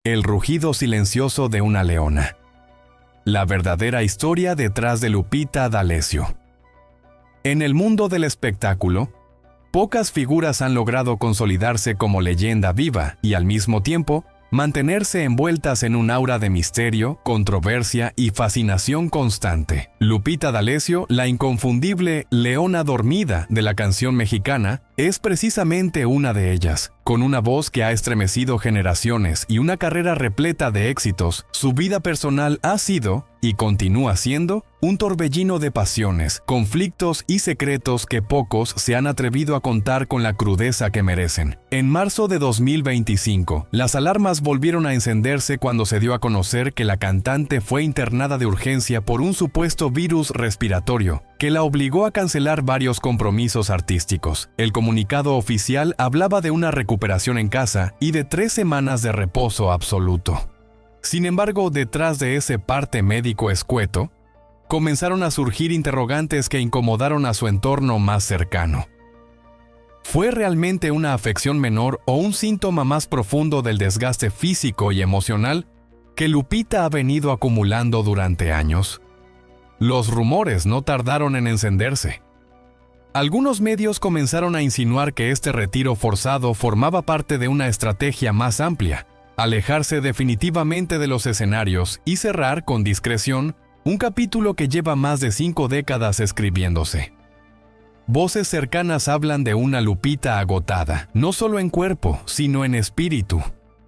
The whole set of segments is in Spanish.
El rugido silencioso de una leona. La verdadera historia detrás de Lupita D'Alessio. En el mundo del espectáculo, pocas figuras han logrado consolidarse como leyenda viva y al mismo tiempo mantenerse envueltas en un aura de misterio, controversia y fascinación constante. Lupita D'Alessio, la inconfundible leona dormida de la canción mexicana, es precisamente una de ellas. Con una voz que ha estremecido generaciones y una carrera repleta de éxitos, su vida personal ha sido, y continúa siendo, un torbellino de pasiones, conflictos y secretos que pocos se han atrevido a contar con la crudeza que merecen. En marzo de 2025, las alarmas volvieron a encenderse cuando se dio a conocer que la cantante fue internada de urgencia por un supuesto virus respiratorio, que la obligó a cancelar varios compromisos artísticos. El comunicado oficial hablaba de una recuperación en casa y de 3 semanas de reposo absoluto. Sin embargo, detrás de ese parte médico escueto, comenzaron a surgir interrogantes que incomodaron a su entorno más cercano. ¿Fue realmente una afección menor o un síntoma más profundo del desgaste físico y emocional que Lupita ha venido acumulando durante años? Los rumores no tardaron en encenderse. Algunos medios comenzaron a insinuar que este retiro forzado formaba parte de una estrategia más amplia, alejarse definitivamente de los escenarios y cerrar con discreción un capítulo que lleva más de 5 décadas escribiéndose. Voces cercanas hablan de una Lupita agotada, no solo en cuerpo, sino en espíritu,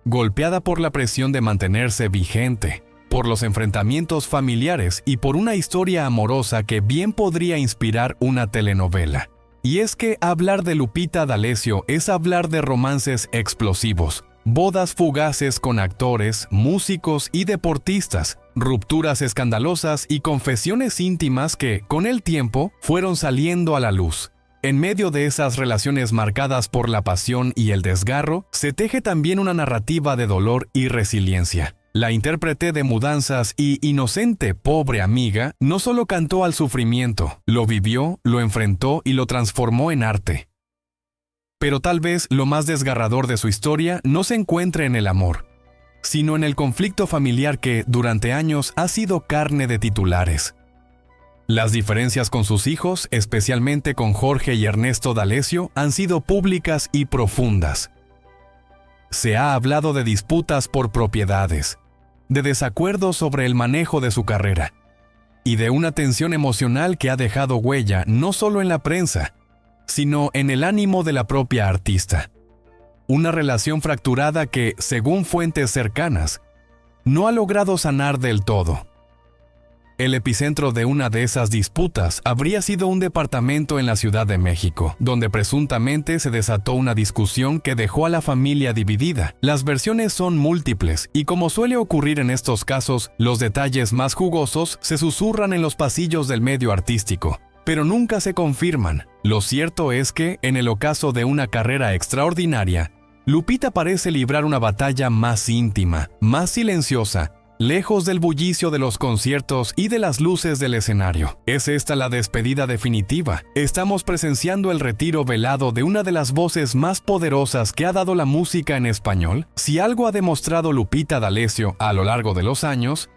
golpeada por la presión de mantenerse vigente, por los enfrentamientos familiares y por una historia amorosa que bien podría inspirar una telenovela. Y es que hablar de Lupita D'Alessio es hablar de romances explosivos, bodas fugaces con actores, músicos y deportistas, rupturas escandalosas y confesiones íntimas que, con el tiempo, fueron saliendo a la luz. En medio de esas relaciones marcadas por la pasión y el desgarro, se teje también una narrativa de dolor y resiliencia. La intérprete de Mudanzas y inocente pobre amiga no solo cantó al sufrimiento, lo vivió, lo enfrentó y lo transformó en arte. Pero tal vez lo más desgarrador de su historia no se encuentre en el amor, sino en el conflicto familiar que, durante años, ha sido carne de titulares. Las diferencias con sus hijos, especialmente con Jorge y Ernesto D'Alessio, han sido públicas y profundas. Se ha hablado de disputas por propiedades, de desacuerdos sobre el manejo de su carrera, y de una tensión emocional que ha dejado huella no solo en la prensa, sino en el ánimo de la propia artista. Una relación fracturada que, según fuentes cercanas, no ha logrado sanar del todo. El epicentro de una de esas disputas habría sido un departamento en la Ciudad de México, donde presuntamente se desató una discusión que dejó a la familia dividida. Las versiones son múltiples y, como suele ocurrir en estos casos, los detalles más jugosos se susurran en los pasillos del medio artístico, pero nunca se confirman. Lo cierto es que, en el ocaso de una carrera extraordinaria, Lupita parece librar una batalla más íntima, más silenciosa, lejos del bullicio de los conciertos y de las luces del escenario. ¿Es esta la despedida definitiva? ¿Estamos presenciando el retiro velado de una de las voces más poderosas que ha dado la música en español? Si algo ha demostrado Lupita D'Alessio a lo largo de los años,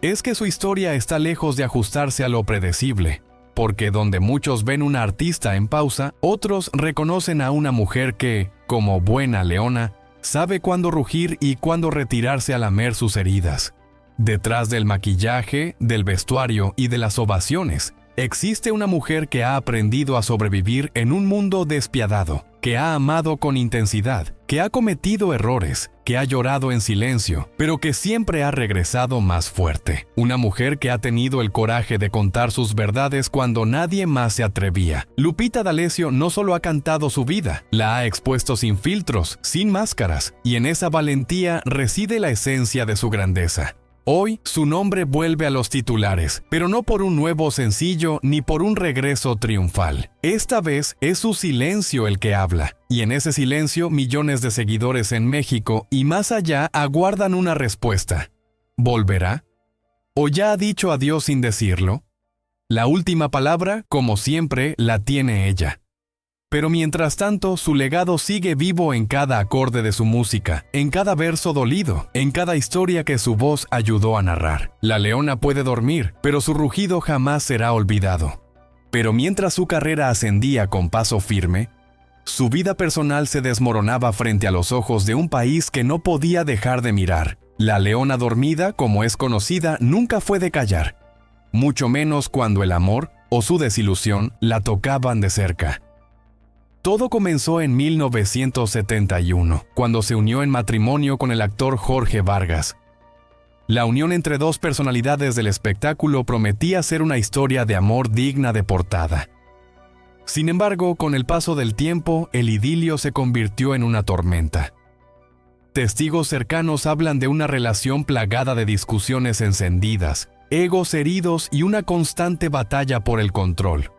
es que su historia está lejos de ajustarse a lo predecible, porque donde muchos ven una artista en pausa, otros reconocen a una mujer que, como buena leona, sabe cuándo rugir y cuándo retirarse a lamer sus heridas. Detrás del maquillaje, del vestuario y de las ovaciones, existe una mujer que ha aprendido a sobrevivir en un mundo despiadado, que ha amado con intensidad, que ha cometido errores, que ha llorado en silencio, pero que siempre ha regresado más fuerte. Una mujer que ha tenido el coraje de contar sus verdades cuando nadie más se atrevía. Lupita D'Alessio no solo ha cantado su vida, la ha expuesto sin filtros, sin máscaras, y en esa valentía reside la esencia de su grandeza. Hoy, su nombre vuelve a los titulares, pero no por un nuevo sencillo ni por un regreso triunfal. Esta vez es su silencio el que habla, y en ese silencio millones de seguidores en México y más allá aguardan una respuesta. ¿Volverá? ¿O ya ha dicho adiós sin decirlo? La última palabra, como siempre, la tiene ella. Pero mientras tanto, su legado sigue vivo en cada acorde de su música, en cada verso dolido, en cada historia que su voz ayudó a narrar. La leona puede dormir, pero su rugido jamás será olvidado. Pero mientras su carrera ascendía con paso firme, su vida personal se desmoronaba frente a los ojos de un país que no podía dejar de mirar. La leona dormida, como es conocida, nunca fue de callar, mucho menos cuando el amor o su desilusión la tocaban de cerca. Todo comenzó en 1971, cuando se unió en matrimonio con el actor Jorge Vargas. La unión entre dos personalidades del espectáculo prometía ser una historia de amor digna de portada. Sin embargo, con el paso del tiempo, el idilio se convirtió en una tormenta. Testigos cercanos hablan de una relación plagada de discusiones encendidas, egos heridos y una constante batalla por el control.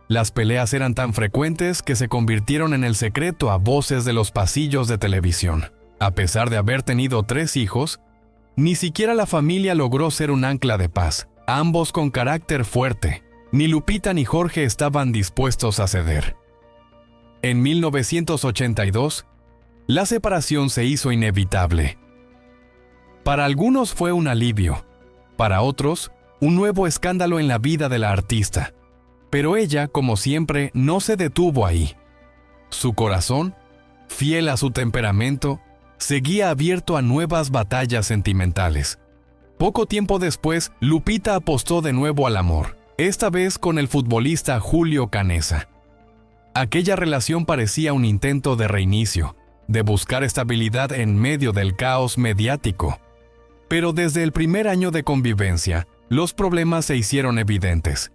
Las peleas eran tan frecuentes que se convirtieron en el secreto a voces de los pasillos de televisión. A pesar de haber tenido 3 hijos, ni siquiera la familia logró ser un ancla de paz, ambos con carácter fuerte. Ni Lupita ni Jorge estaban dispuestos a ceder. En 1982, la separación se hizo inevitable. Para algunos fue un alivio, para otros, un nuevo escándalo en la vida de la artista. Pero ella, como siempre, no se detuvo ahí. Su corazón, fiel a su temperamento, seguía abierto a nuevas batallas sentimentales. Poco tiempo después, Lupita apostó de nuevo al amor, esta vez con el futbolista Julio Canessa. Aquella relación parecía un intento de reinicio, de buscar estabilidad en medio del caos mediático. Pero desde el primer año de convivencia, los problemas se hicieron evidentes.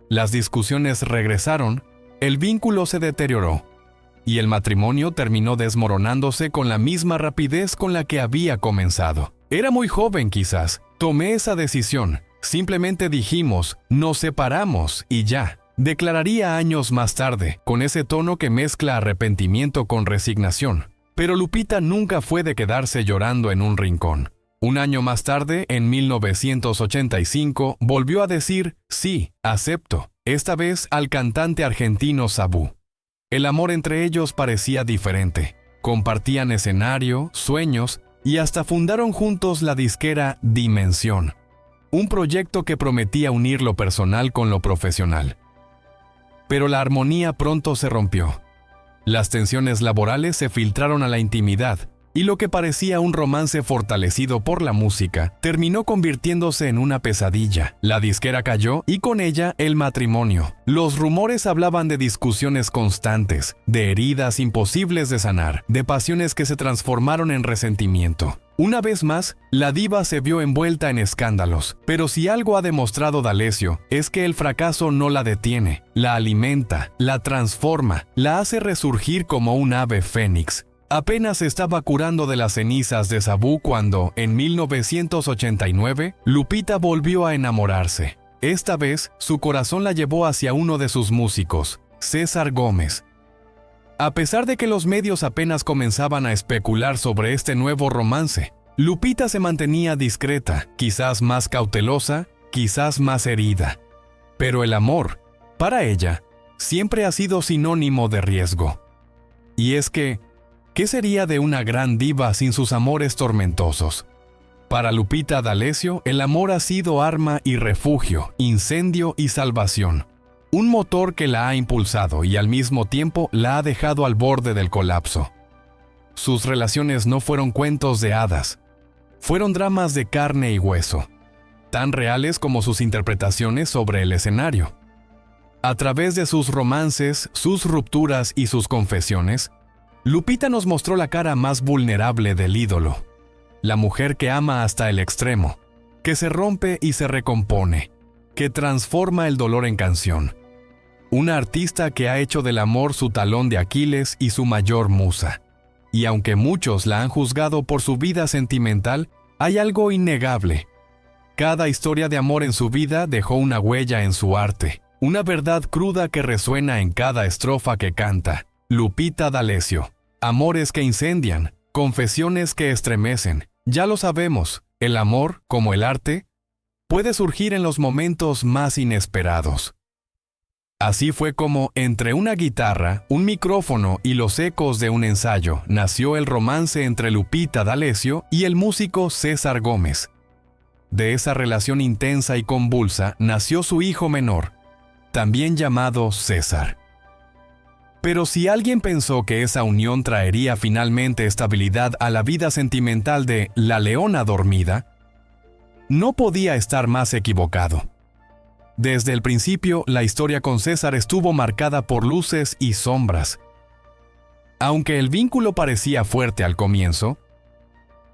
Las discusiones regresaron, el vínculo se deterioró, y el matrimonio terminó desmoronándose con la misma rapidez con la que había comenzado. Era muy joven quizás, tomé esa decisión, simplemente dijimos, nos separamos y ya. Declararía años más tarde, con ese tono que mezcla arrepentimiento con resignación. Pero Lupita nunca fue de quedarse llorando en un rincón. Un año más tarde, en 1985, volvió a decir, sí, acepto, esta vez al cantante argentino Sabú. El amor entre ellos parecía diferente. Compartían escenario, sueños y hasta fundaron juntos la disquera Dimensión, un proyecto que prometía unir lo personal con lo profesional. Pero la armonía pronto se rompió. Las tensiones laborales se filtraron a la intimidad, y lo que parecía un romance fortalecido por la música terminó convirtiéndose en una pesadilla. La disquera cayó y con ella el matrimonio. Los rumores hablaban de discusiones constantes, de heridas imposibles de sanar, de pasiones que se transformaron en resentimiento. Una vez más, la diva se vio envuelta en escándalos, pero si algo ha demostrado D'Alessio es que el fracaso no la detiene, la alimenta, la transforma, la hace resurgir como un ave fénix. Apenas se estaba curando de las cenizas de Sabú cuando, en 1989, Lupita volvió a enamorarse. Esta vez, su corazón la llevó hacia uno de sus músicos, César Gómez. A pesar de que los medios apenas comenzaban a especular sobre este nuevo romance, Lupita se mantenía discreta, quizás más cautelosa, quizás más herida. Pero el amor, para ella, siempre ha sido sinónimo de riesgo. Y es que, ¿qué sería de una gran diva sin sus amores tormentosos? Para Lupita D'Alessio, el amor ha sido arma y refugio, incendio y salvación. Un motor que la ha impulsado y al mismo tiempo la ha dejado al borde del colapso. Sus relaciones no fueron cuentos de hadas, fueron dramas de carne y hueso, tan reales como sus interpretaciones sobre el escenario. A través de sus romances, sus rupturas y sus confesiones, Lupita nos mostró la cara más vulnerable del ídolo, la mujer que ama hasta el extremo, que se rompe y se recompone, que transforma el dolor en canción. Una artista que ha hecho del amor su talón de Aquiles y su mayor musa. Y aunque muchos la han juzgado por su vida sentimental, hay algo innegable. Cada historia de amor en su vida dejó una huella en su arte, una verdad cruda que resuena en cada estrofa que canta. Lupita D'Alessio. Amores que incendian, confesiones que estremecen. Ya lo sabemos, el amor, como el arte, puede surgir en los momentos más inesperados. Así fue como, entre una guitarra, un micrófono y los ecos de un ensayo, nació el romance entre Lupita D'Alessio y el músico César Gómez. De esa relación intensa y convulsa nació su hijo menor, también llamado César. Pero si alguien pensó que esa unión traería finalmente estabilidad a la vida sentimental de La Leona Dormida, no podía estar más equivocado. Desde el principio, la historia con César estuvo marcada por luces y sombras. Aunque el vínculo parecía fuerte al comienzo,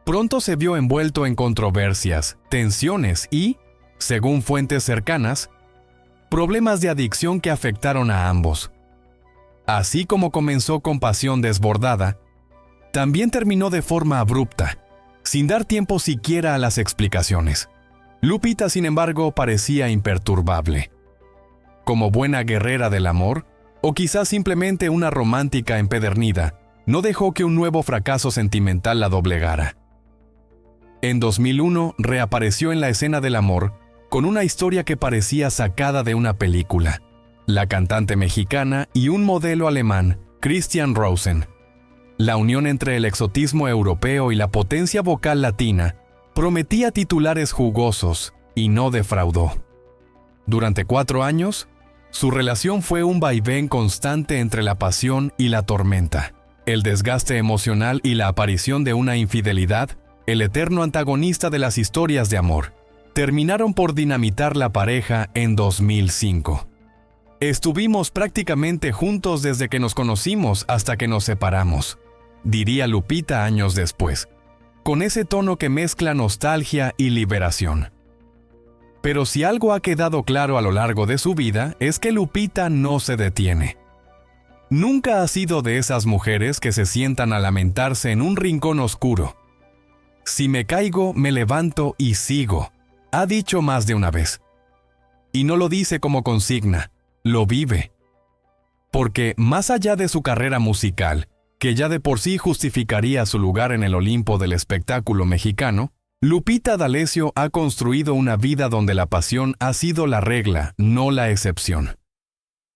pronto se vio envuelto en controversias, tensiones y, según fuentes cercanas, problemas de adicción que afectaron a ambos. Así como comenzó con pasión desbordada, también terminó de forma abrupta, sin dar tiempo siquiera a las explicaciones. Lupita, sin embargo, parecía imperturbable. Como buena guerrera del amor, o quizás simplemente una romántica empedernida, no dejó que un nuevo fracaso sentimental la doblegara. En 2001 reapareció en la escena del amor con una historia que parecía sacada de una película. La cantante mexicana y un modelo alemán, Christian Rosen. La unión entre el exotismo europeo y la potencia vocal latina prometía titulares jugosos y no defraudó. Durante 4 años, su relación fue un vaivén constante entre la pasión y la tormenta, el desgaste emocional y la aparición de una infidelidad, el eterno antagonista de las historias de amor. Terminaron por dinamitar la pareja en 2005. Estuvimos prácticamente juntos desde que nos conocimos hasta que nos separamos, diría Lupita años después, con ese tono que mezcla nostalgia y liberación. Pero si algo ha quedado claro a lo largo de su vida es que Lupita no se detiene. Nunca ha sido de esas mujeres que se sientan a lamentarse en un rincón oscuro. Si me caigo, me levanto y sigo, ha dicho más de una vez. Y no lo dice como consigna, lo vive. Porque más allá de su carrera musical, que ya de por sí justificaría su lugar en el Olimpo del espectáculo mexicano, Lupita D'Alessio ha construido una vida donde la pasión ha sido la regla, no la excepción.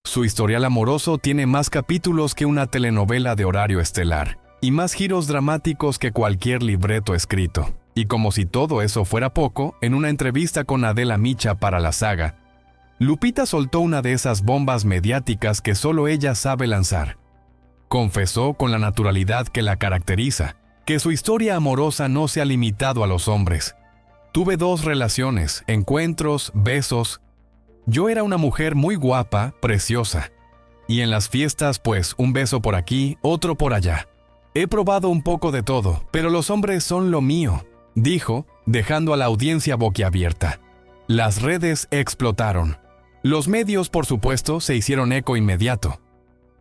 Su historial amoroso tiene más capítulos que una telenovela de horario estelar, y más giros dramáticos que cualquier libreto escrito. Y como si todo eso fuera poco, en una entrevista con Adela Micha para La Saga, Lupita soltó una de esas bombas mediáticas que solo ella sabe lanzar. Confesó con la naturalidad que la caracteriza, que su historia amorosa no se ha limitado a los hombres. Tuve 2 relaciones, encuentros, besos. Yo era una mujer muy guapa, preciosa. Y en las fiestas, pues, un beso por aquí, otro por allá. He probado un poco de todo, pero los hombres son lo mío, dijo, dejando a la audiencia boquiabierta. Las redes explotaron. Los medios, por supuesto, se hicieron eco inmediato.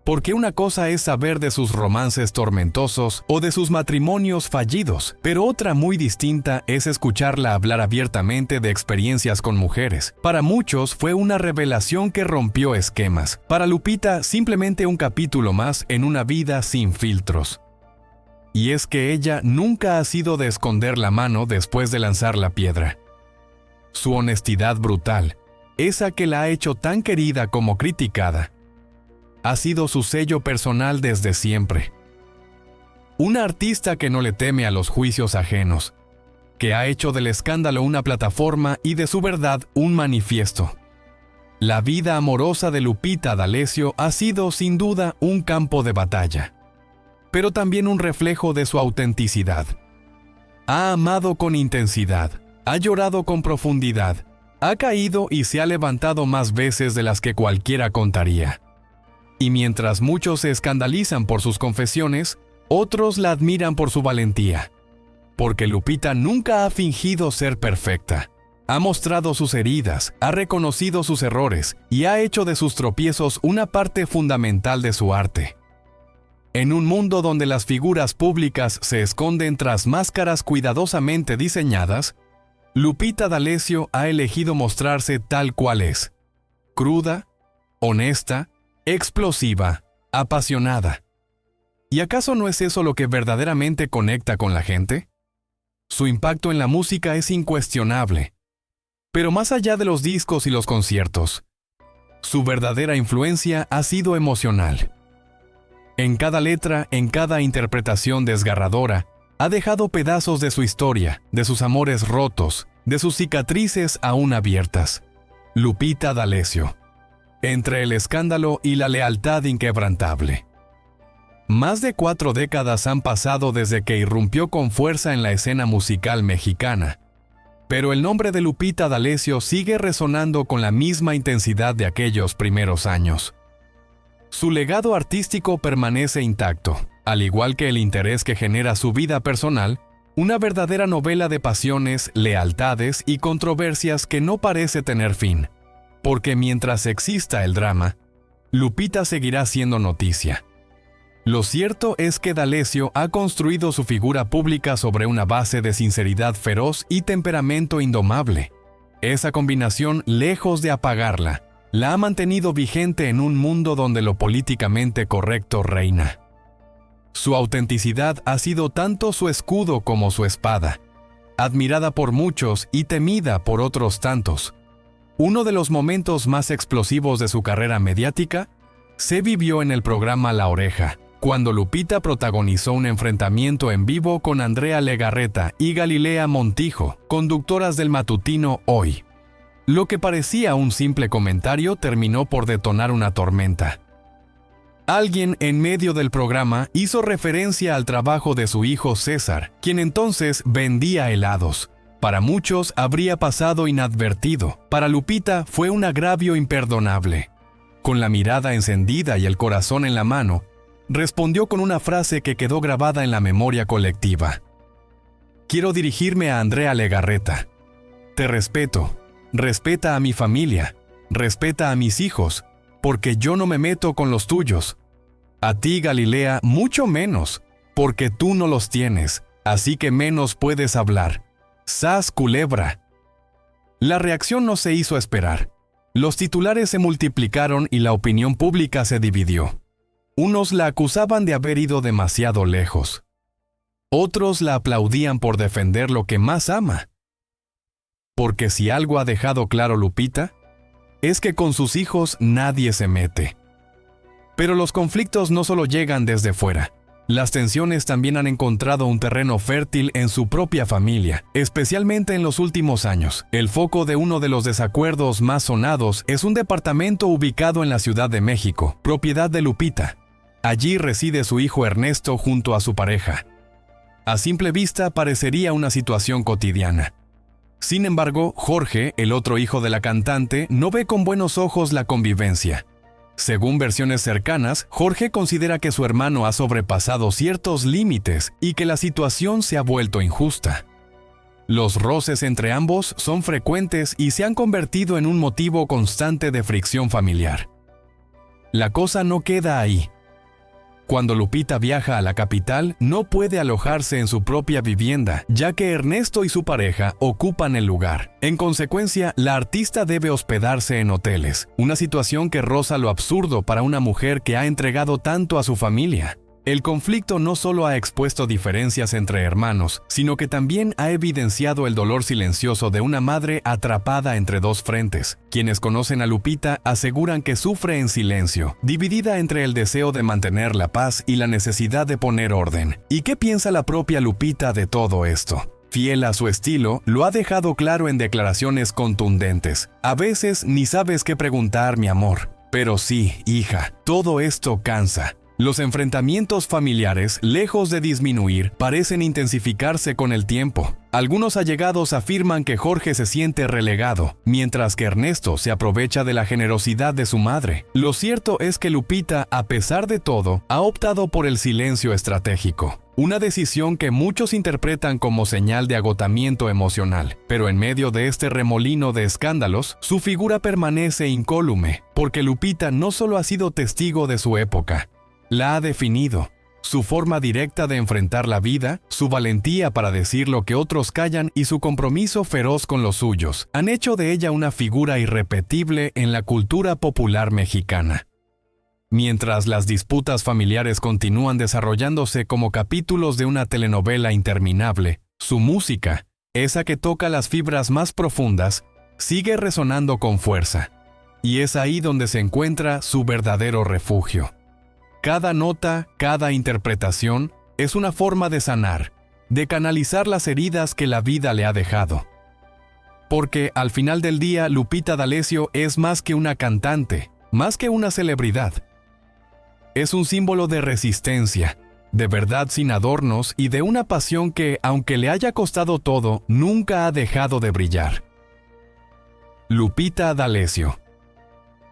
Porque una cosa es saber de sus romances tormentosos o de sus matrimonios fallidos, pero otra muy distinta es escucharla hablar abiertamente de experiencias con mujeres. Para muchos fue una revelación que rompió esquemas. Para Lupita, simplemente un capítulo más en una vida sin filtros. Y es que ella nunca ha sido de esconder la mano después de lanzar la piedra. Su honestidad brutal, esa que la ha hecho tan querida como criticada, ha sido su sello personal desde siempre. Una artista que no le teme a los juicios ajenos, que ha hecho del escándalo una plataforma y de su verdad un manifiesto. La vida amorosa de Lupita D'Alessio ha sido sin duda un campo de batalla, pero también un reflejo de su autenticidad. Ha amado con intensidad, ha llorado con profundidad, ha caído y se ha levantado más veces de las que cualquiera contaría. Y mientras muchos se escandalizan por sus confesiones, otros la admiran por su valentía. Porque Lupita nunca ha fingido ser perfecta. Ha mostrado sus heridas, ha reconocido sus errores y ha hecho de sus tropiezos una parte fundamental de su arte. En un mundo donde las figuras públicas se esconden tras máscaras cuidadosamente diseñadas, Lupita D'Alessio ha elegido mostrarse tal cual es. Cruda, honesta, explosiva, apasionada. ¿Y acaso no es eso lo que verdaderamente conecta con la gente? Su impacto en la música es incuestionable. Pero más allá de los discos y los conciertos, Su verdadera influencia ha sido emocional. En cada letra, en cada interpretación desgarradora, ha dejado pedazos de su historia, de sus amores rotos, de sus cicatrices aún abiertas. Lupita D'Alessio. Entre el escándalo y la lealtad inquebrantable. Más de 4 décadas han pasado desde que irrumpió con fuerza en la escena musical mexicana, pero el nombre de Lupita D'Alessio sigue resonando con la misma intensidad de aquellos primeros años. Su legado artístico permanece intacto, al igual que el interés que genera su vida personal, una verdadera novela de pasiones, lealtades y controversias que no parece tener fin, porque mientras exista el drama, Lupita seguirá siendo noticia. Lo cierto es que D'Alessio ha construido su figura pública sobre una base de sinceridad feroz y temperamento indomable. Esa combinación, lejos de apagarla, la ha mantenido vigente en un mundo donde lo políticamente correcto reina. Su autenticidad ha sido tanto su escudo como su espada, admirada por muchos y temida por otros tantos. Uno de los momentos más explosivos de su carrera mediática se vivió en el programa La Oreja, cuando Lupita protagonizó un enfrentamiento en vivo con Andrea Legarreta y Galilea Montijo, conductoras del matutino Hoy. Lo que parecía un simple comentario terminó por detonar una tormenta. Alguien en medio del programa hizo referencia al trabajo de su hijo César, quien entonces vendía helados. Para muchos habría pasado inadvertido. Para Lupita fue un agravio imperdonable. Con la mirada encendida y el corazón en la mano, respondió con una frase que quedó grabada en la memoria colectiva. Quiero dirigirme a Andrea Legarreta. Te respeto, respeta a mi familia, respeta a mis hijos, porque yo no me meto con los tuyos. A ti, Galilea, mucho menos, porque tú no los tienes, así que menos puedes hablar. ¡Sas, culebra! La reacción no se hizo esperar. Los titulares se multiplicaron y la opinión pública se dividió. Unos la acusaban de haber ido demasiado lejos. Otros la aplaudían por defender lo que más ama. Porque si algo ha dejado claro Lupita, es que con sus hijos nadie se mete. Pero los conflictos no solo llegan desde fuera. Las tensiones también han encontrado un terreno fértil en su propia familia, especialmente en los últimos años. El foco de uno de los desacuerdos más sonados es un departamento ubicado en la Ciudad de México, propiedad de Lupita. Allí reside su hijo Ernesto junto a su pareja. A simple vista parecería una situación cotidiana. Sin embargo, Jorge, el otro hijo de la cantante, no ve con buenos ojos la convivencia. Según versiones cercanas, Jorge considera que su hermano ha sobrepasado ciertos límites y que la situación se ha vuelto injusta. Los roces entre ambos son frecuentes y se han convertido en un motivo constante de fricción familiar. La cosa no queda ahí. Cuando Lupita viaja a la capital, no puede alojarse en su propia vivienda, ya que Ernesto y su pareja ocupan el lugar. En consecuencia, la artista debe hospedarse en hoteles, una situación que roza lo absurdo para una mujer que ha entregado tanto a su familia. El conflicto no solo ha expuesto diferencias entre hermanos, sino que también ha evidenciado el dolor silencioso de una madre atrapada entre dos frentes. Quienes conocen a Lupita aseguran que sufre en silencio, dividida entre el deseo de mantener la paz y la necesidad de poner orden. ¿Y qué piensa la propia Lupita de todo esto? Fiel a su estilo, lo ha dejado claro en declaraciones contundentes. A veces ni sabes qué preguntar, mi amor. Pero sí, hija, todo esto cansa. Los enfrentamientos familiares, lejos de disminuir, parecen intensificarse con el tiempo. Algunos allegados afirman que Jorge se siente relegado, mientras que Ernesto se aprovecha de la generosidad de su madre. Lo cierto es que Lupita, a pesar de todo, ha optado por el silencio estratégico. Una decisión que muchos interpretan como señal de agotamiento emocional, pero en medio de este remolino de escándalos, su figura permanece incólume, porque Lupita no solo ha sido testigo de su época, la ha definido. Su forma directa de enfrentar la vida, su valentía para decir lo que otros callan y su compromiso feroz con los suyos han hecho de ella una figura irrepetible en la cultura popular mexicana. Mientras las disputas familiares continúan desarrollándose como capítulos de una telenovela interminable, su música, esa que toca las fibras más profundas, sigue resonando con fuerza. y es ahí donde se encuentra su verdadero refugio. Cada nota, cada interpretación, es una forma de sanar, de canalizar las heridas que la vida le ha dejado. Porque al final del día, Lupita D'Alessio es más que una cantante, más que una celebridad. Es un símbolo de resistencia, de verdad sin adornos y de una pasión que, aunque le haya costado todo, nunca ha dejado de brillar. Lupita D'Alessio.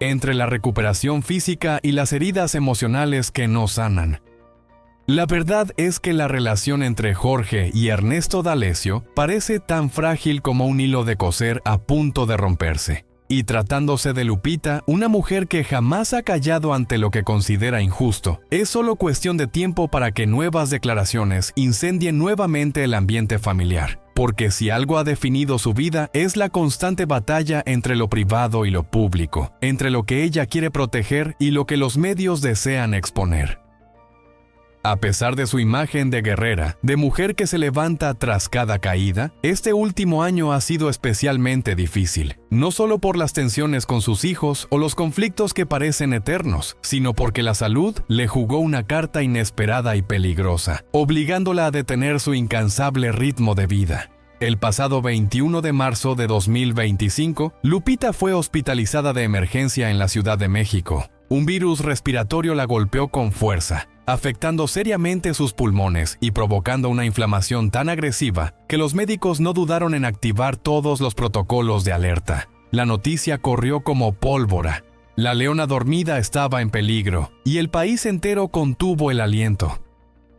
Entre la recuperación física y las heridas emocionales que no sanan. La verdad es que la relación entre Jorge y Ernesto D'Alessio parece tan frágil como un hilo de coser a punto de romperse. Y tratándose de Lupita, una mujer que jamás ha callado ante lo que considera injusto, es solo cuestión de tiempo para que nuevas declaraciones incendien nuevamente el ambiente familiar. Porque si algo ha definido su vida es la constante batalla entre lo privado y lo público, entre lo que ella quiere proteger y lo que los medios desean exponer. A pesar de su imagen de guerrera, de mujer que se levanta tras cada caída, este último año ha sido especialmente difícil, no solo por las tensiones con sus hijos o los conflictos que parecen eternos, sino porque la salud le jugó una carta inesperada y peligrosa, obligándola a detener su incansable ritmo de vida. El pasado 21 de marzo de 2025, Lupita fue hospitalizada de emergencia en la Ciudad de México. Un virus respiratorio la golpeó con fuerza, afectando seriamente sus pulmones y provocando una inflamación tan agresiva que los médicos no dudaron en activar todos los protocolos de alerta. La noticia corrió como pólvora. La leona dormida estaba en peligro y el país entero contuvo el aliento.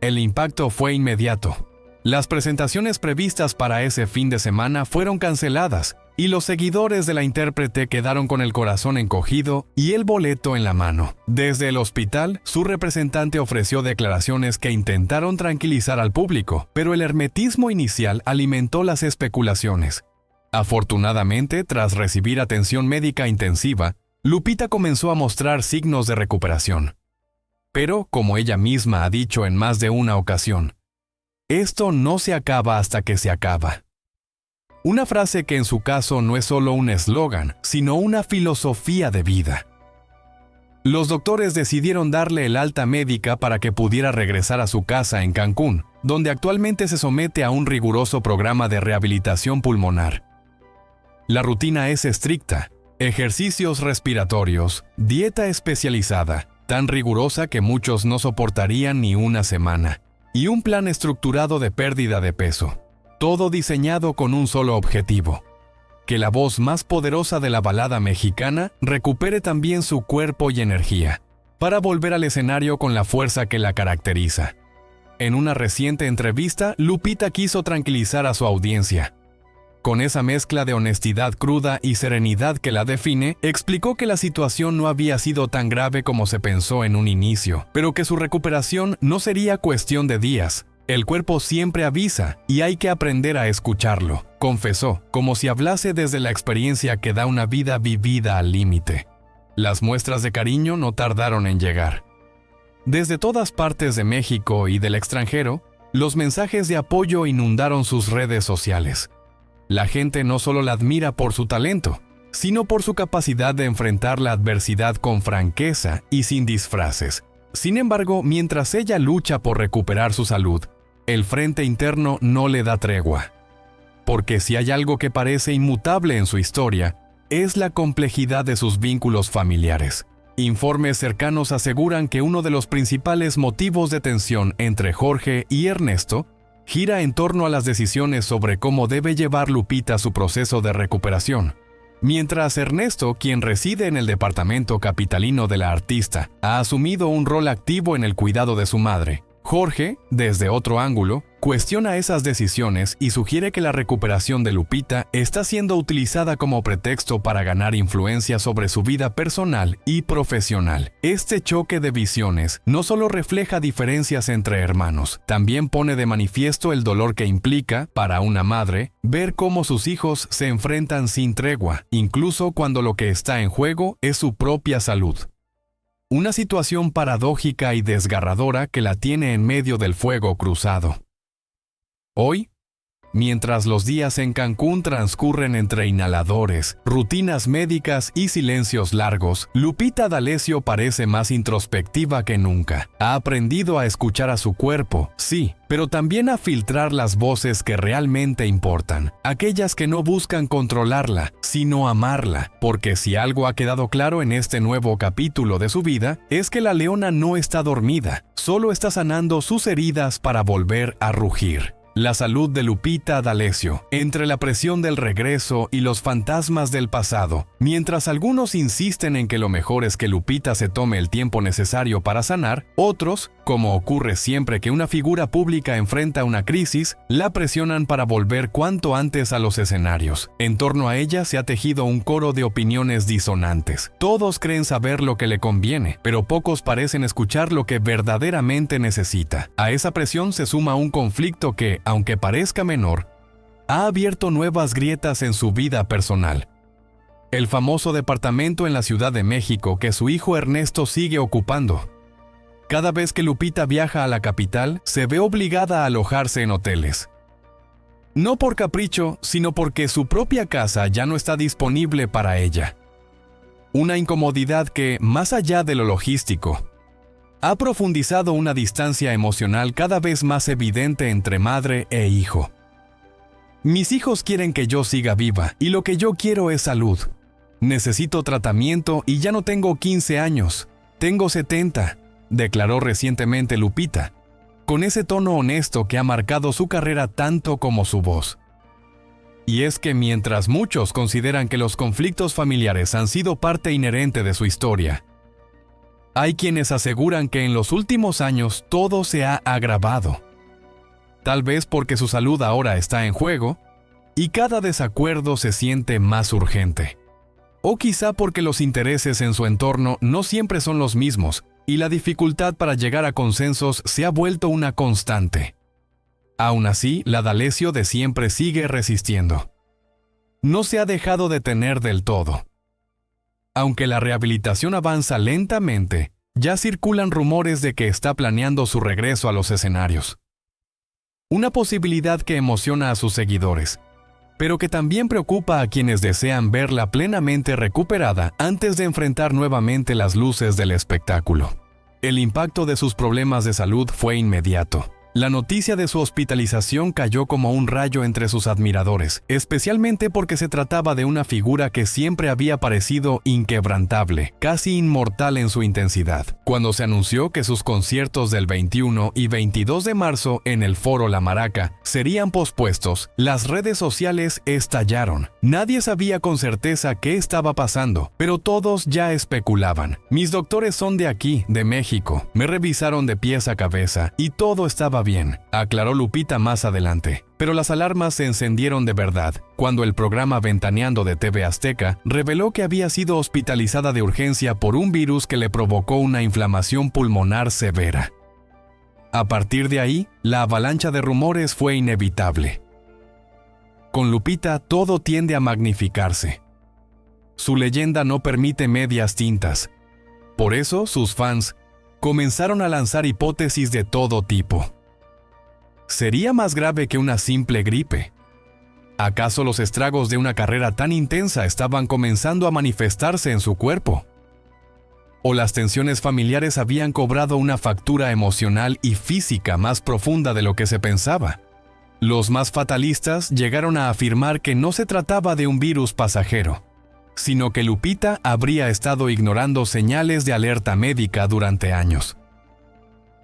El impacto fue inmediato. Las presentaciones previstas para ese fin de semana fueron canceladas y los seguidores de la intérprete quedaron con el corazón encogido y el boleto en la mano. Desde el hospital, su representante ofreció declaraciones que intentaron tranquilizar al público, pero el hermetismo inicial alimentó las especulaciones. Afortunadamente, tras recibir atención médica intensiva, Lupita comenzó a mostrar signos de recuperación. Pero, como ella misma ha dicho en más de una ocasión, esto no se acaba hasta que se acaba. Una frase que en su caso no es solo un eslogan, sino una filosofía de vida. Los doctores decidieron darle el alta médica para que pudiera regresar a su casa en Cancún, donde actualmente se somete a un riguroso programa de rehabilitación pulmonar. La rutina es estricta, ejercicios respiratorios, dieta especializada, tan rigurosa que muchos no soportarían ni una semana, y un plan estructurado de pérdida de peso. Todo diseñado con un solo objetivo: que la voz más poderosa de la balada mexicana recupere también su cuerpo y energía, para volver al escenario con la fuerza que la caracteriza. En una reciente entrevista, Lupita quiso tranquilizar a su audiencia. Con esa mezcla de honestidad cruda y serenidad que la define, explicó que la situación no había sido tan grave como se pensó en un inicio, pero que su recuperación no sería cuestión de días. El cuerpo siempre avisa y hay que aprender a escucharlo, confesó, como si hablase desde la experiencia que da una vida vivida al límite. Las muestras de cariño no tardaron en llegar. Desde todas partes de México y del extranjero, los mensajes de apoyo inundaron sus redes sociales. La gente no solo la admira por su talento, sino por su capacidad de enfrentar la adversidad con franqueza y sin disfraces. Sin embargo, mientras ella lucha por recuperar su salud, el frente interno no le da tregua. Porque si hay algo que parece inmutable en su historia, es la complejidad de sus vínculos familiares. Informes cercanos aseguran que uno de los principales motivos de tensión entre Jorge y Ernesto gira en torno a las decisiones sobre cómo debe llevar Lupita su proceso de recuperación. Mientras Ernesto, quien reside en el departamento capitalino de la artista, ha asumido un rol activo en el cuidado de su madre, Jorge, desde otro ángulo, cuestiona esas decisiones y sugiere que la recuperación de Lupita está siendo utilizada como pretexto para ganar influencia sobre su vida personal y profesional. Este choque de visiones no solo refleja diferencias entre hermanos, también pone de manifiesto el dolor que implica, para una madre, ver cómo sus hijos se enfrentan sin tregua, incluso cuando lo que está en juego es su propia salud. Una situación paradójica y desgarradora que la tiene en medio del fuego cruzado. Hoy, Mientras los días en Cancún transcurren entre inhaladores, rutinas médicas y silencios largos, Lupita D'Alessio parece más introspectiva que nunca. Ha aprendido a escuchar a su cuerpo, sí, pero también a filtrar las voces que realmente importan, aquellas que no buscan controlarla, sino amarla, porque si algo ha quedado claro en este nuevo capítulo de su vida, es que la leona no está dormida, solo está sanando sus heridas para volver a rugir. La salud de Lupita D'Alessio, entre la presión del regreso y los fantasmas del pasado. Mientras algunos insisten en que lo mejor es que Lupita se tome el tiempo necesario para sanar, otros, como ocurre siempre que una figura pública enfrenta una crisis, la presionan para volver cuanto antes a los escenarios. En torno a ella se ha tejido un coro de opiniones disonantes. Todos creen saber lo que le conviene, pero pocos parecen escuchar lo que verdaderamente necesita. A esa presión se suma un conflicto que, aunque parezca menor, ha abierto nuevas grietas en su vida personal. El famoso departamento en la Ciudad de México que su hijo Ernesto sigue ocupando. Cada vez que Lupita viaja a la capital, se ve obligada a alojarse en hoteles. No por capricho, sino porque su propia casa ya no está disponible para ella. Una incomodidad que, más allá de lo logístico, ha profundizado una distancia emocional cada vez más evidente entre madre e hijo. Mis hijos quieren que yo siga viva, y lo que yo quiero es salud. Necesito tratamiento y ya no tengo 15 años, tengo 70, declaró recientemente Lupita, con ese tono honesto que ha marcado su carrera tanto como su voz. Y es que mientras muchos consideran que los conflictos familiares han sido parte inherente de su historia, hay quienes aseguran que en los últimos años todo se ha agravado. Tal vez porque su salud ahora está en juego y cada desacuerdo se siente más urgente. O quizá porque los intereses en su entorno no siempre son los mismos y la dificultad para llegar a consensos se ha vuelto una constante. Aún así, la D'Alessio de siempre sigue resistiendo. No se ha dejado detener del todo. Aunque la rehabilitación avanza lentamente, ya circulan rumores de que está planeando su regreso a los escenarios. Una posibilidad que emociona a sus seguidores, pero que también preocupa a quienes desean verla plenamente recuperada antes de enfrentar nuevamente las luces del espectáculo. El impacto de sus problemas de salud fue inmediato. La noticia de su hospitalización cayó como un rayo entre sus admiradores, especialmente porque se trataba de una figura que siempre había parecido inquebrantable, casi inmortal en su intensidad. Cuando se anunció que sus conciertos del 21 y 22 de marzo en el Foro La Maraca serían pospuestos, las redes sociales estallaron. Nadie sabía con certeza qué estaba pasando, pero todos ya especulaban. Mis doctores son de aquí, de México. Me revisaron de pies a cabeza y todo estaba bien, aclaró Lupita más adelante. Pero las alarmas se encendieron de verdad, cuando el programa Ventaneando de TV Azteca reveló que había sido hospitalizada de urgencia por un virus que le provocó una inflamación pulmonar severa. A partir de ahí, la avalancha de rumores fue inevitable. Con Lupita todo tiende a magnificarse. Su leyenda no permite medias tintas. Por eso, sus fans comenzaron a lanzar hipótesis de todo tipo. ¿Sería más grave que una simple gripe? ¿Acaso los estragos de una carrera tan intensa estaban comenzando a manifestarse en su cuerpo? ¿O las tensiones familiares habían cobrado una factura emocional y física más profunda de lo que se pensaba? Los más fatalistas llegaron a afirmar que no se trataba de un virus pasajero, sino que Lupita habría estado ignorando señales de alerta médica durante años.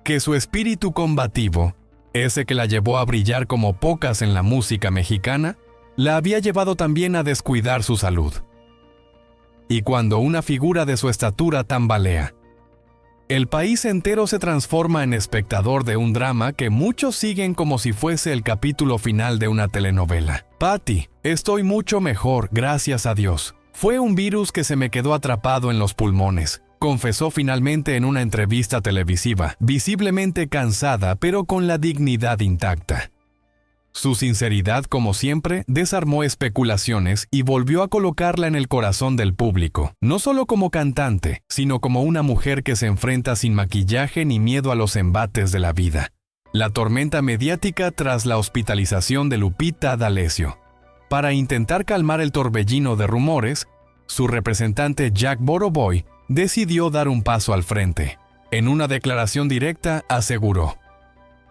Que su espíritu combativo, ese que la llevó a brillar como pocas en la música mexicana, la había llevado también a descuidar su salud. Y cuando una figura de su estatura tambalea, el país entero se transforma en espectador de un drama que muchos siguen como si fuese el capítulo final de una telenovela. Patti, estoy mucho mejor, gracias a Dios. Fue un virus que se me quedó atrapado en los pulmones, confesó finalmente en una entrevista televisiva, visiblemente cansada pero con la dignidad intacta. Su sinceridad, como siempre, desarmó especulaciones y volvió a colocarla en el corazón del público, no solo como cantante, sino como una mujer que se enfrenta sin maquillaje ni miedo a los embates de la vida. la tormenta mediática tras la hospitalización de Lupita D'Alessio. Para intentar calmar el torbellino de rumores, su representante Jack Boroboy decidió dar un paso al frente. En una declaración directa aseguró: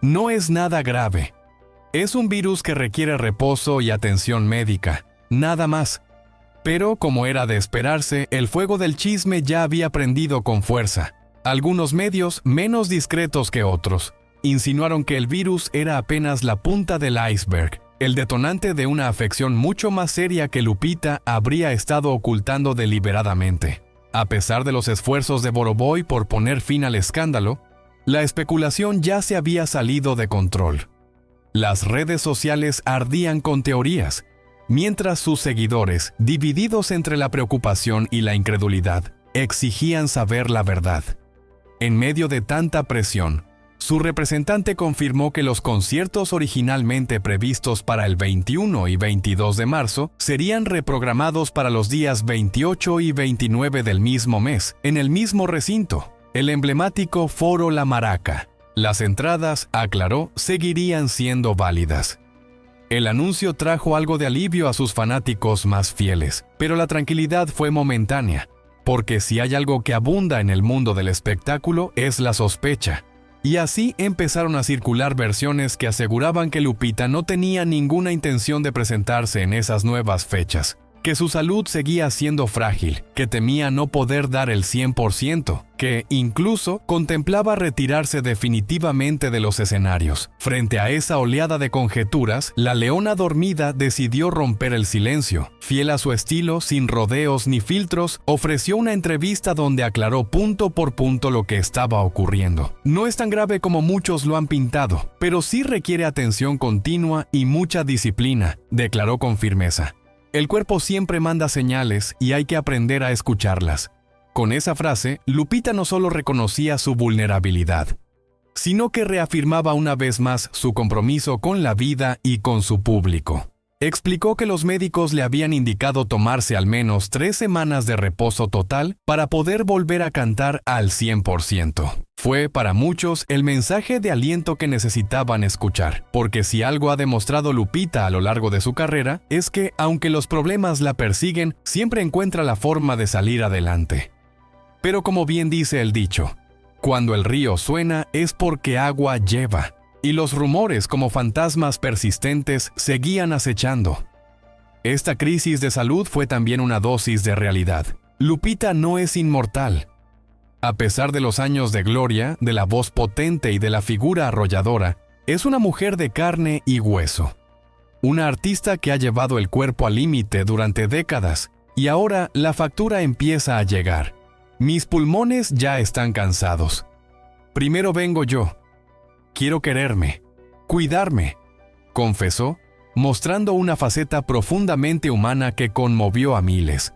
"No es nada grave. Es un virus que requiere reposo y atención médica, nada más". Pero, como era de esperarse, el fuego del chisme ya había prendido con fuerza. Algunos medios, menos discretos que otros, insinuaron que el virus era apenas la punta del iceberg, el detonante de una afección mucho más seria que Lupita habría estado ocultando deliberadamente. A pesar de los esfuerzos de Boroboy por poner fin al escándalo, la especulación ya se había salido de control. Las redes sociales ardían con teorías, mientras sus seguidores, divididos entre la preocupación y la incredulidad, exigían saber la verdad. En medio de tanta presión, su representante confirmó que los conciertos originalmente previstos para el 21 y 22 de marzo serían reprogramados para los días 28 y 29 del mismo mes, en el mismo recinto, el emblemático Foro La Maraca. Las entradas, aclaró, seguirían siendo válidas. El anuncio trajo algo de alivio a sus fanáticos más fieles, pero la tranquilidad fue momentánea, porque si hay algo que abunda en el mundo del espectáculo es la sospecha. Y así empezaron a circular versiones que aseguraban que Lupita no tenía ninguna intención de presentarse en esas nuevas fechas, que su salud seguía siendo frágil, que temía no poder dar el 100%, que incluso contemplaba retirarse definitivamente de los escenarios. Frente a esa oleada de conjeturas, la leona dormida decidió romper el silencio. Fiel a su estilo, sin rodeos ni filtros, ofreció una entrevista donde aclaró punto por punto lo que estaba ocurriendo. No es tan grave como muchos lo han pintado, pero sí requiere atención continua y mucha disciplina, declaró con firmeza. El cuerpo siempre manda señales y hay que aprender a escucharlas. Con esa frase, Lupita no solo reconocía su vulnerabilidad, sino que reafirmaba una vez más su compromiso con la vida y con su público. Explicó que los médicos le habían indicado tomarse al menos 3 semanas de reposo total para poder volver a cantar al 100%. Fue para muchos el mensaje de aliento que necesitaban escuchar, porque si algo ha demostrado Lupita a lo largo de su carrera, es que, aunque los problemas la persiguen, siempre encuentra la forma de salir adelante. Pero como bien dice el dicho, cuando el río suena es porque agua lleva. Y los rumores como fantasmas persistentes seguían acechando. Esta crisis de salud fue también una dosis de realidad. Lupita no es inmortal. A pesar de los años de gloria, de la voz potente y de la figura arrolladora, es una mujer de carne y hueso. Una artista que ha llevado el cuerpo al límite durante décadas, y ahora la factura empieza a llegar. Mis pulmones ya están cansados. Primero vengo yo. Quiero quererme, cuidarme, confesó, mostrando una faceta profundamente humana que conmovió a miles.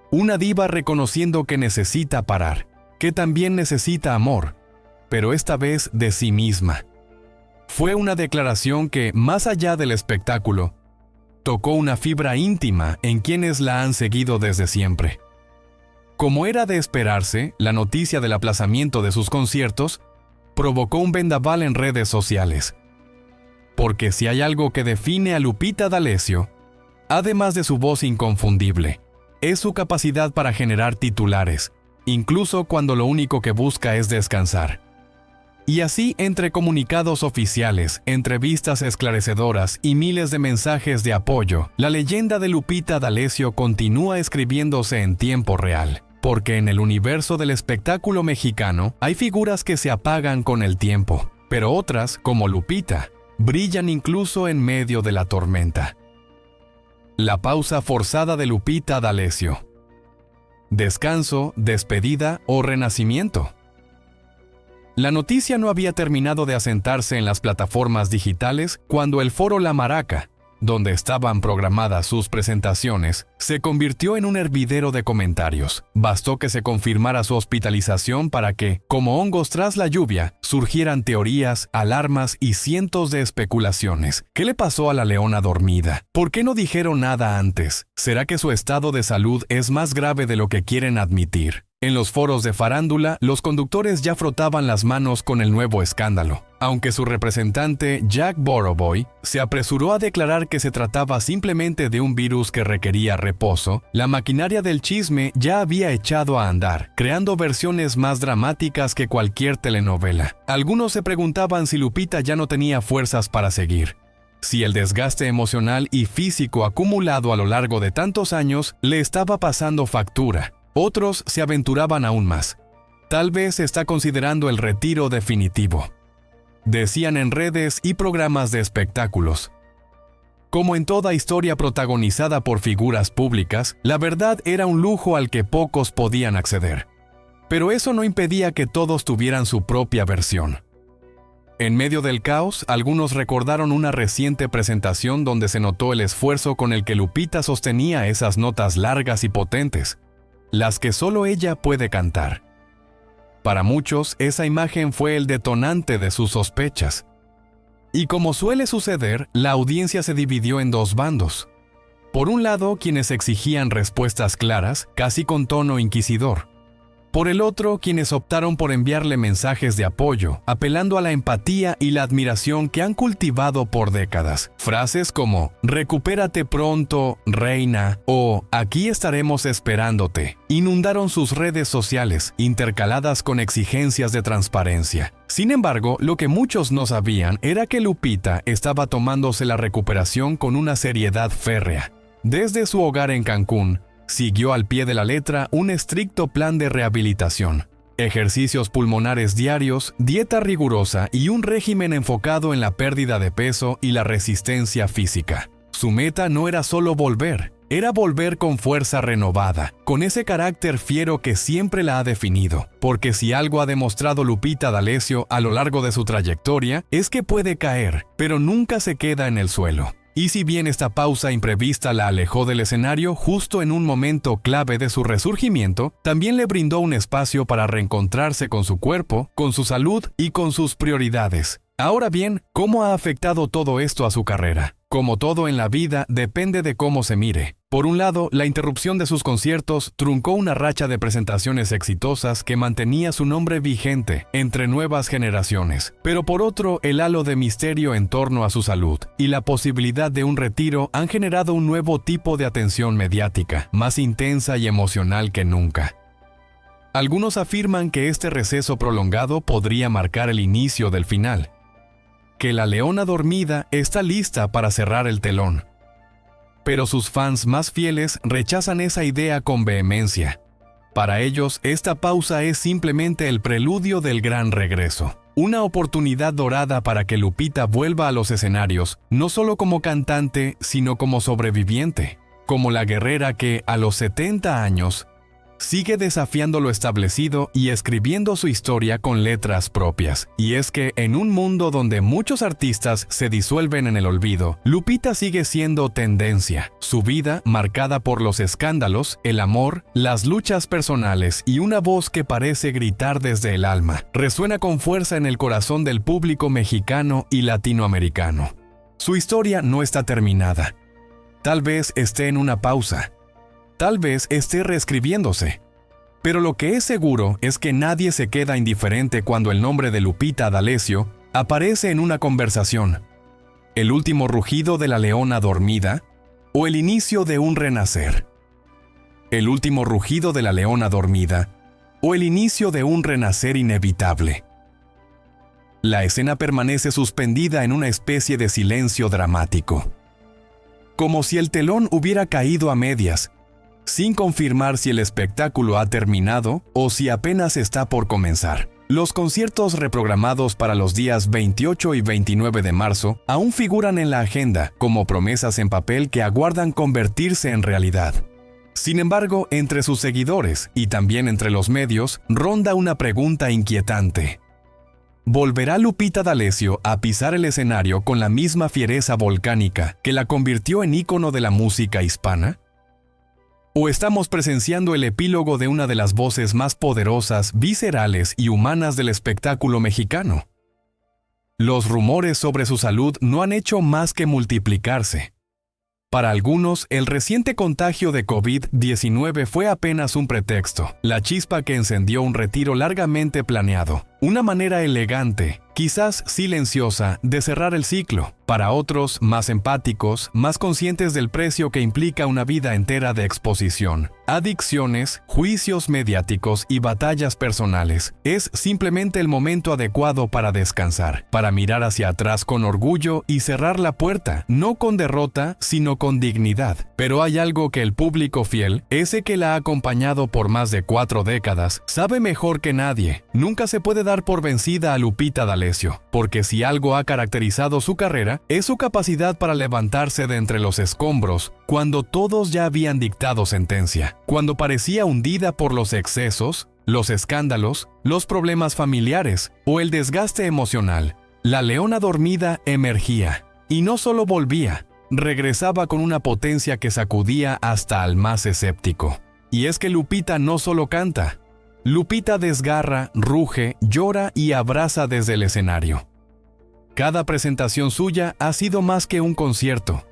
Una diva reconociendo que necesita parar, que también necesita amor, pero esta vez de sí misma. Fue una declaración que, más allá del espectáculo, tocó una fibra íntima en quienes la han seguido desde siempre. Como era de esperarse, la noticia del aplazamiento de sus conciertos provocó un vendaval en redes sociales. Porque si hay algo que define a Lupita D'Alessio, además de su voz inconfundible, es su capacidad para generar titulares, incluso cuando lo único que busca es descansar. Y así, entre comunicados oficiales, entrevistas esclarecedoras y miles de mensajes de apoyo, la leyenda de Lupita D'Alessio continúa escribiéndose en tiempo real. Porque en el universo del espectáculo mexicano hay figuras que se apagan con el tiempo, pero otras, como Lupita, brillan incluso en medio de la tormenta. La pausa forzada de Lupita D'Alessio. Descanso, despedida o renacimiento. La noticia no había terminado de asentarse en las plataformas digitales cuando el Foro La Maraca, donde estaban programadas sus presentaciones, se convirtió en un hervidero de comentarios. Bastó que se confirmara su hospitalización para que, como hongos tras la lluvia, surgieran teorías, alarmas y cientos de especulaciones. ¿Qué le pasó a la leona dormida? ¿Por qué no dijeron nada antes? ¿Será que su estado de salud es más grave de lo que quieren admitir? En los foros de farándula, los conductores ya frotaban las manos con el nuevo escándalo. Aunque su representante, Jack Boroboy, se apresuró a declarar que se trataba simplemente de un virus que requería reposo, la maquinaria del chisme ya había echado a andar, creando versiones más dramáticas que cualquier telenovela. Algunos se preguntaban si Lupita ya no tenía fuerzas para seguir, si el desgaste emocional y físico acumulado a lo largo de tantos años le estaba pasando factura. Otros se aventuraban aún más. Tal vez está considerando el retiro definitivo, decían en redes y programas de espectáculos. Como en toda historia protagonizada por figuras públicas, la verdad era un lujo al que pocos podían acceder. Pero eso no impedía que todos tuvieran su propia versión. En medio del caos, algunos recordaron una reciente presentación donde se notó el esfuerzo con el que Lupita sostenía esas notas largas y potentes, las que solo ella puede cantar. Para muchos, esa imagen fue el detonante de sus sospechas. Y como suele suceder, la audiencia se dividió en dos bandos. Por un lado, quienes exigían respuestas claras, casi con tono inquisidor. Por el otro, quienes optaron por enviarle mensajes de apoyo, apelando a la empatía y la admiración que han cultivado por décadas. Frases como "recupérate pronto, reina" o "aquí estaremos esperándote" inundaron sus redes sociales, intercaladas con exigencias de transparencia. Sin embargo, lo que muchos no sabían era que Lupita estaba tomándose la recuperación con una seriedad férrea. Desde su hogar en Cancún, siguió al pie de la letra un estricto plan de rehabilitación, ejercicios pulmonares diarios, dieta rigurosa y un régimen enfocado en la pérdida de peso y la resistencia física. Su meta no era solo volver, era volver con fuerza renovada, con ese carácter fiero que siempre la ha definido, porque si algo ha demostrado Lupita D'Alessio a lo largo de su trayectoria es que puede caer, pero nunca se queda en el suelo. Y si bien esta pausa imprevista la alejó del escenario justo en un momento clave de su resurgimiento, también le brindó un espacio para reencontrarse con su cuerpo, con su salud y con sus prioridades. Ahora bien, ¿cómo ha afectado todo esto a su carrera? Como todo en la vida, depende de cómo se mire. Por un lado, la interrupción de sus conciertos truncó una racha de presentaciones exitosas que mantenía su nombre vigente entre nuevas generaciones. Pero por otro, el halo de misterio en torno a su salud y la posibilidad de un retiro han generado un nuevo tipo de atención mediática, más intensa y emocional que nunca. Algunos afirman que este receso prolongado podría marcar el inicio del final, que la leona dormida está lista para cerrar el telón. Pero sus fans más fieles rechazan esa idea con vehemencia. Para ellos, esta pausa es simplemente el preludio del gran regreso. Una oportunidad dorada para que Lupita vuelva a los escenarios, no solo como cantante, sino como sobreviviente, como la guerrera que, a los 70 años, sigue desafiando lo establecido y escribiendo su historia con letras propias. Y es que en un mundo donde muchos artistas se disuelven en el olvido, Lupita sigue siendo tendencia. Su vida, marcada por los escándalos, el amor, las luchas personales y una voz que parece gritar desde el alma, resuena con fuerza en el corazón del público mexicano y latinoamericano. Su historia no está terminada. Tal vez esté en una pausa. Tal vez esté reescribiéndose. Pero lo que es seguro es que nadie se queda indiferente cuando el nombre de Lupita D'Alessio aparece en una conversación. ¿El último rugido de la leona dormida? ¿O el inicio de un renacer? ¿El último rugido de la leona dormida? ¿O el inicio de un renacer inevitable? La escena permanece suspendida en una especie de silencio dramático. Como si el telón hubiera caído a medias, sin confirmar si el espectáculo ha terminado o si apenas está por comenzar. Los conciertos reprogramados para los días 28 y 29 de marzo aún figuran en la agenda como promesas en papel que aguardan convertirse en realidad. Sin embargo, entre sus seguidores y también entre los medios, ronda una pregunta inquietante. ¿Volverá Lupita D'Alessio a pisar el escenario con la misma fiereza volcánica que la convirtió en ícono de la música hispana? ¿O estamos presenciando el epílogo de una de las voces más poderosas, viscerales y humanas del espectáculo mexicano? Los rumores sobre su salud no han hecho más que multiplicarse. Para algunos, el reciente contagio de COVID-19 fue apenas un pretexto, la chispa que encendió un retiro largamente planeado, una manera elegante, quizás silenciosa, de cerrar el ciclo. Para otros, más empáticos, más conscientes del precio que implica una vida entera de exposición, adicciones, juicios mediáticos y batallas personales, es simplemente el momento adecuado para descansar, para mirar hacia atrás con orgullo y cerrar la puerta, no con derrota, sino con dignidad. Pero hay algo que el público fiel, ese que la ha acompañado por más de 4 décadas, sabe mejor que nadie. Nunca se puede dar por vencida a Lupita D'Alessio, porque si algo ha caracterizado su carrera, es su capacidad para levantarse de entre los escombros cuando todos ya habían dictado sentencia, cuando parecía hundida por los excesos, los escándalos, los problemas familiares o el desgaste emocional. La leona dormida emergía, y no solo volvía, regresaba con una potencia que sacudía hasta al más escéptico. Y es que Lupita no solo canta, Lupita desgarra, ruge, llora y abraza desde el escenario. Cada presentación suya ha sido más que un concierto.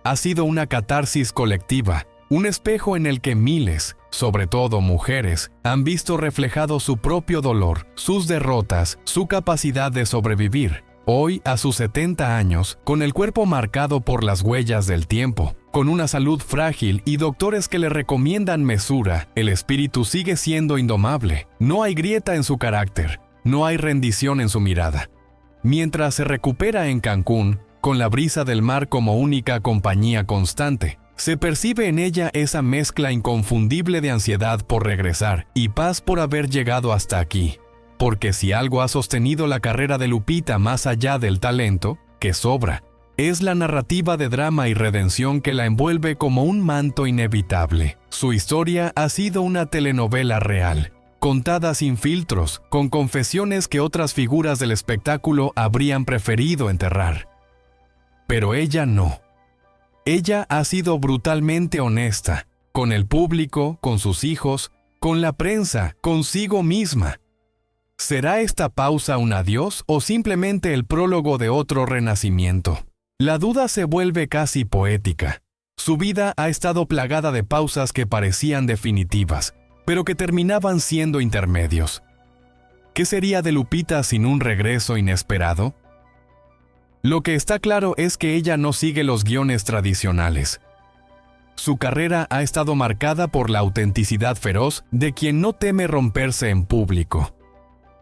Ha sido una catarsis colectiva, un espejo en el que miles, sobre todo mujeres, han visto reflejado su propio dolor, sus derrotas, su capacidad de sobrevivir. Hoy, a sus 70 años, con el cuerpo marcado por las huellas del tiempo, con una salud frágil y doctores que le recomiendan mesura, el espíritu sigue siendo indomable. No hay grieta en su carácter, no hay rendición en su mirada. Mientras se recupera en Cancún, con la brisa del mar como única compañía constante, se percibe en ella esa mezcla inconfundible de ansiedad por regresar y paz por haber llegado hasta aquí. Porque si algo ha sostenido la carrera de Lupita más allá del talento, que sobra, es la narrativa de drama y redención que la envuelve como un manto inevitable. Su historia ha sido una telenovela real, contada sin filtros, con confesiones que otras figuras del espectáculo habrían preferido enterrar. Pero ella no. Ella ha sido brutalmente honesta, con el público, con sus hijos, con la prensa, consigo misma. ¿Será esta pausa un adiós o simplemente el prólogo de otro renacimiento? La duda se vuelve casi poética. Su vida ha estado plagada de pausas que parecían definitivas, pero que terminaban siendo intermedios. ¿Qué sería de Lupita sin un regreso inesperado? Lo que está claro es que ella no sigue los guiones tradicionales. Su carrera ha estado marcada por la autenticidad feroz de quien no teme romperse en público.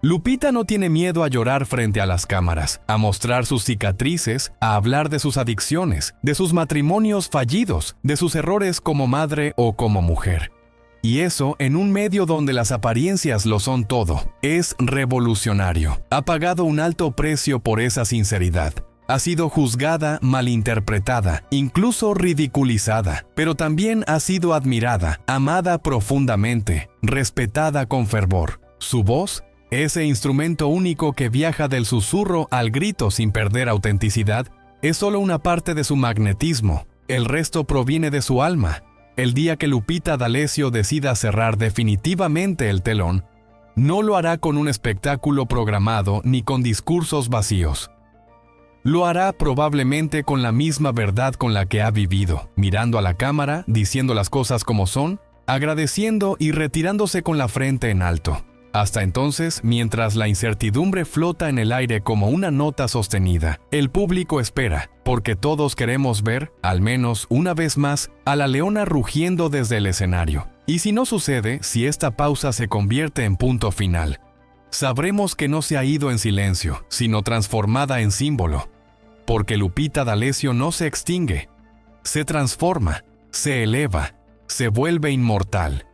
Lupita no tiene miedo a llorar frente a las cámaras, a mostrar sus cicatrices, a hablar de sus adicciones, de sus matrimonios fallidos, de sus errores como madre o como mujer. Y eso en un medio donde las apariencias lo son todo. Es revolucionario. Ha pagado un alto precio por esa sinceridad. Ha sido juzgada, malinterpretada, incluso ridiculizada, pero también ha sido admirada, amada profundamente, respetada con fervor. Su voz, ese instrumento único que viaja del susurro al grito sin perder autenticidad, es solo una parte de su magnetismo. El resto proviene de su alma. El día que Lupita D'Alessio decida cerrar definitivamente el telón, no lo hará con un espectáculo programado ni con discursos vacíos. Lo hará probablemente con la misma verdad con la que ha vivido, mirando a la cámara, diciendo las cosas como son, agradeciendo y retirándose con la frente en alto. Hasta entonces, mientras la incertidumbre flota en el aire como una nota sostenida, el público espera, porque todos queremos ver, al menos una vez más, a la leona rugiendo desde el escenario. Y si no sucede, si esta pausa se convierte en punto final, sabremos que no se ha ido en silencio, sino transformada en símbolo. Porque Lupita D'Alessio no se extingue, se transforma, se eleva, se vuelve inmortal.